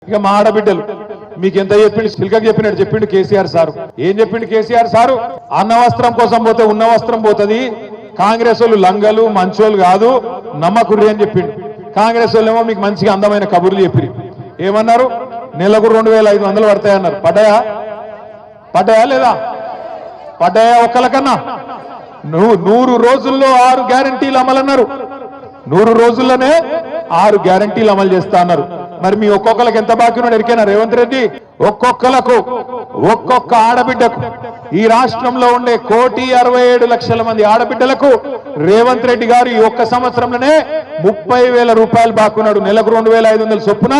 ఇక మా ఆడబిడ్డలు మీకు ఎంత చెప్పిండు, సిల్కకి చెప్పినట్టు చెప్పిండు కేసీఆర్ సారు. ఏం చెప్పిండు కేసీఆర్ సారు? అన్న వస్త్రం కోసం పోతే ఉన్న వస్త్రం పోతుంది, కాంగ్రెస్ వాళ్ళు లంగలు మంచోళ్ళు కాదు నమ్మకుర్రి అని చెప్పిండు. కాంగ్రెస్ వాళ్ళు ఏమో మీకు మంచిగా అందమైన కబుర్లు చెప్పిరి. ఏమన్నారు? నెలకు 2500 పడతాయన్నారు. పడ్డాయా? పడ్డాయా లేదా? పడ్డాయా? ఒక్కలకన్నా 100 రోజుల్లో 6 గ్యారంటీలు అమలన్నారు. 100 రోజుల్లోనే 6 గ్యారంటీలు అమలు చేస్తా అన్నారు. మరి మీ ఒక్కొక్కరికి ఎంత బాకీ ఉన్నాడు ఎరికైనా రేవంత్ రెడ్డి? ఒక్కొక్క ఆడబిడ్డకు, ఈ రాష్ట్రంలో ఉండే 1,67,00,000 మంది ఆడబిడ్డలకు రేవంత్ రెడ్డి గారు ఈ ఒక్క సంవత్సరంలోనే 30,000 రూపాయలు బాకీ ఉన్నాడు. నెలకు 2,500 చొప్పున,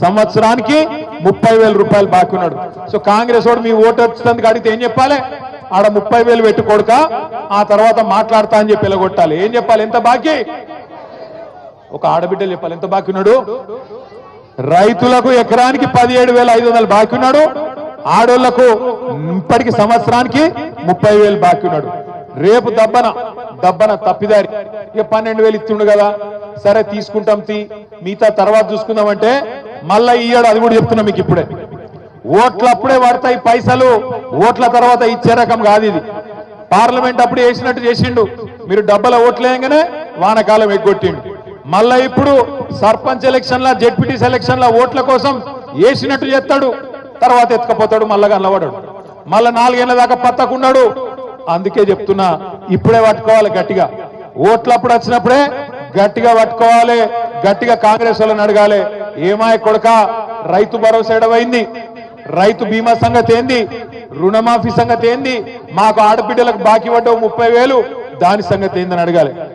సంవత్సరానికి 30,000 రూపాయలు బాకీ ఉన్నాడు. సో కాంగ్రెస్ వాడు మీ ఓటు వచ్చినందుకు అడిగితే ఏం చెప్పాలి? ఆడ 30,000 పెట్టుకోడుక, ఆ తర్వాత మాట్లాడతా అని చెప్పి ఎలగొట్టాలి. ఏం చెప్పాలి? ఎంత బాకీ? ఒక ఆడబిడ్డలు చెప్పాలి ఎంత బాకీ ఉన్నాడు. రైతులకు ఎకరానికి 17,500 బాకీ ఉన్నాడు. ఆడోళ్లకు ఇప్పటికి సంవత్సరానికి 30,000 బాకీ ఉన్నాడు. రేపు దబ్బన తప్పిదారి ఇక 12,000 ఇస్తుండు కదా, సరే తీసుకుంటాం మిగతా తర్వాత చూసుకుందామంటే మళ్ళా ఇయ్యాడు. అది కూడా చెప్తున్నా మీకు ఇప్పుడే. ఓట్లప్పుడే పడతాయి పైసలు, ఓట్ల తర్వాత ఇచ్చే రకం కాదు ఇది. పార్లమెంట్ అప్పుడు వేసినట్టు చేసిండు, మీరు డబ్బల ఓట్లేయంగానే వానకాలం ఎగ్గొట్టిండు. మళ్ళా ఇప్పుడు సర్పంచ్ ఎలక్షన్ల, జెడ్పీటీసీ ఎలక్షన్ల ఓట్ల కోసం వేసినట్టు చేస్తాడు, తర్వాత ఎత్తుకపోతాడు, మళ్ళా కనబడాడు, మళ్ళా 4 ఏళ్ల దాకా పత్తకున్నాడు. అందుకే చెప్తున్నా, ఇప్పుడే పట్టుకోవాలి గట్టిగా. ఓట్లప్పుడు వచ్చినప్పుడే గట్టిగా పట్టుకోవాలి, గట్టిగా కాంగ్రెస్ వాళ్ళని అడగాలి. ఏమాయ కొడక, రైతు భరోసా ఎడవైంది, రైతు బీమా సంగతి ఏంది, రుణమాఫీ సంగతి ఏంది, మాకు ఆడబిడ్డలకు బాకీ పడ్డవు 30,000, దాని సంగతి ఏందని అడగాలి.